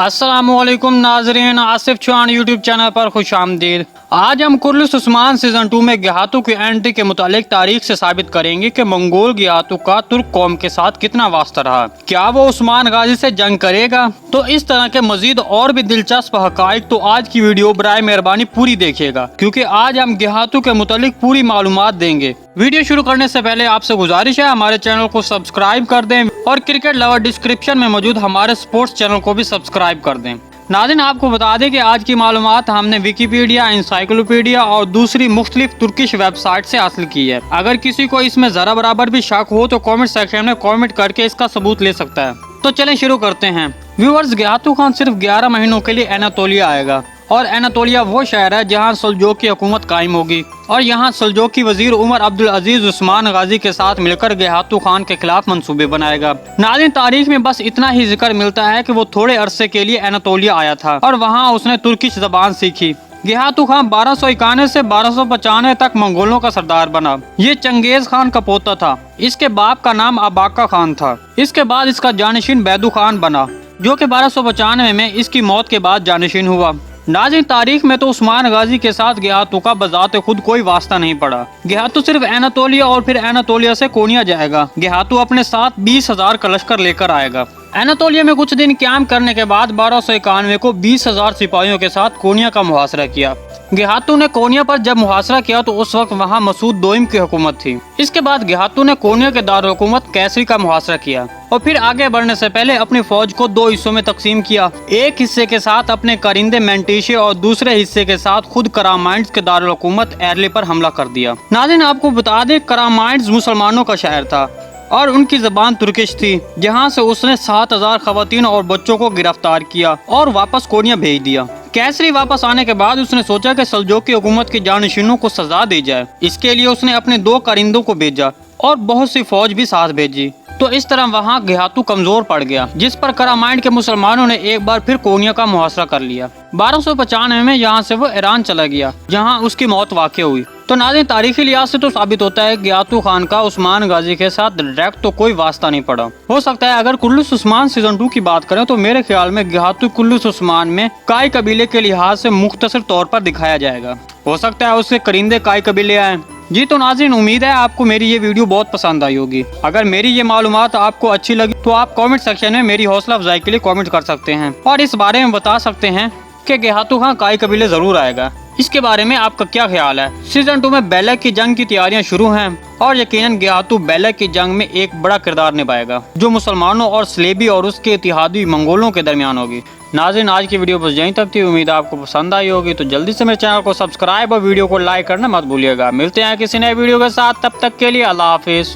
अस्सलामुअलैकुम नाजरीन, Asif Chauhan YouTube channel पर खुश आमदीद। आज हम कुर्लिस उस्मान सीजन 2 में गियातू की एंट्री के मुतालिक तारीख से साबित करेंगे कि मंगोल गियातू का तुर्क कौम के साथ कितना वास्ता रहा। क्या वो उस्मान गाजी से जंग करेगा? तो इस तरह के मजीद और भी दिलचस्प हकाइक तो आज की वीडियो बराए मेहरबानी पूरी देखिएगा, क्योंकि आज हम गियातू के मुतालिक पूरी मालूमात देंगे। वीडियो शुरू करने से पहले आपसे गुजारिश है हमारे चैनल को सब्सक्राइब कर दें और क्रिकेट लवर डिस्क्रिप्शन में मौजूद हमारे स्पोर्ट्स चैनल को भी सब्सक्राइब कर दें। नाज़रीन, आपको बता दें कि आज की मालूमात हमने विकिपीडिया, इंसाइक्लोपीडिया और दूसरी मुख्तलिफ तुर्किश वेबसाइट से हासिल की है। अगर किसी को इसमें जरा बराबर भी शक हो तो कमेंट सेक्शन में कमेंट करके इसका सबूत ले सकता है। तो चलें शुरू करते हैं। व्यूअर्स, गियातू खान सिर्फ 11 महीनों के लिए एनातोलिया आएगा और एनातोलिया वो शहर है जहाँ सल्जोक की हुकूमत कायम होगी और यहाँ सल्जोक की वजीर उमर अब्दुल अजीज उस्मान गाजी के साथ मिलकर गियातू खान के खिलाफ मंसूबे बनाएगा। नाज़रीन, तारीख में बस इतना ही जिक्र मिलता है कि वो थोड़े अरसे के लिए एनातोलिया आया था और वहाँ उसने तुर्किश जबान सीखी। गियातू खान 1291 से 1295 तक मंगोलों का सरदार बना। ये चंगेज खान का पोता था। इसके बाप का नाम अबाका खान था। इसके बाद इसका जानशीन बैदू खान बना, जो कि 1295 में इसकी मौत के बाद जानशीन हुआ। नाज़रीन, तारीख में तो उस्मान गाजी के साथ गियातू का बजाते खुद कोई वास्ता नहीं पड़ा। गियातू सिर्फ एनातोलिया और फिर एनातोलिया से कोनिया जाएगा। गियातू अपने साथ 20,000 का लश्कर लेकर आएगा। एनातोलिया में कुछ दिन क्याम करने के बाद 1291 को 20,000 सिपाहियों के साथ कोनिया का मुहासरा किया। गियातू ने कोनिया पर जब मुहासरा किया तो उस वक्त वहाँ मसूद दोइम की हुकूमत थी। इसके बाद गियातू ने कोनिया के दारुल हुकूमत कैसरी का मुहासरा किया और फिर आगे बढ़ने से पहले अपनी फौज को 2 हिस्सों में तकसीम किया। एक हिस्से के साथ अपने करिंदे मेंटिशे और दूसरे हिस्से के साथ खुद करामाइंड्स के दारुल हुकूमत एरले पर हमला कर दिया। नाज़रीन, आपको बता दें, करामाइंड्स मुसलमानों का शहर था और उनकी जबान तुर्किश थी, जहाँ से उसने 7,000 खवातीन और बच्चों को गिरफ्तार किया और वापस कोनिया भेज दिया। कैसरी वापस आने के बाद उसने सोचा कि सल्जोक की हुकूमत के जानशीनों को सजा दी जाए। इसके लिए उसने अपने 2 करिंदों को भेजा और बहुत सी फौज भी साथ भेजी। तो इस तरह वहाँ गियातू कमजोर पड़ गया, जिस पर करामाइंड के मुसलमानों ने एक बार फिर कोनिया का मुहासरा कर लिया। 1295 में यहाँ से वो ईरान चला गया, जहाँ उसकी मौत वाक़ हुई। तो नाज़रीन, तारीखी लिहाज से तो साबित होता है गियातू खान का उस्मान गाजी के साथ डायरेक्ट तो कोई वास्ता नहीं पड़ा। हो सकता है अगर कुर्लिस उस्मान सीजन 2 की बात करें तो मेरे ख्याल में गियातू कुर्लिस उस्मान में काई कबीले के लिहाज से मुख्तसर तौर पर दिखाया जाएगा। हो सकता है उसके करिंदे काई कबीले आए। जी तो नाज़रीन, उम्मीद है आपको मेरी ये वीडियो बहुत पसंद आई होगी। अगर मेरी ये मालूमात आपको अच्छी लगी तो आप कमेंट सेक्शन में मेरी हौसला अफजाई के लिए कमेंट कर सकते हैं और इस बारे में बता सकते हैं कि गियातू खान काई कबीले जरूर आएगा। इसके बारे में आपका क्या ख्याल है? सीजन 2 में बेलक की जंग की तैयारियां शुरू हैं और यकीनन गियातू बेलक की जंग में एक बड़ा किरदार निभाएगा, जो मुसलमानों और स्लेबी और उसके इत्तेहादी मंगोलों के दरमियान होगी। नाज़रीन, आज की वीडियो बस यहीं तक थी। उम्मीद आपको पसंद आई होगी। तो जल्दी से मेरे चैनल को सब्सक्राइब और वीडियो को लाइक करना मत भूलिएगा। मिलते हैं किसी नए वीडियो के साथ, तब तक के लिए अल्लाह हाफिज़।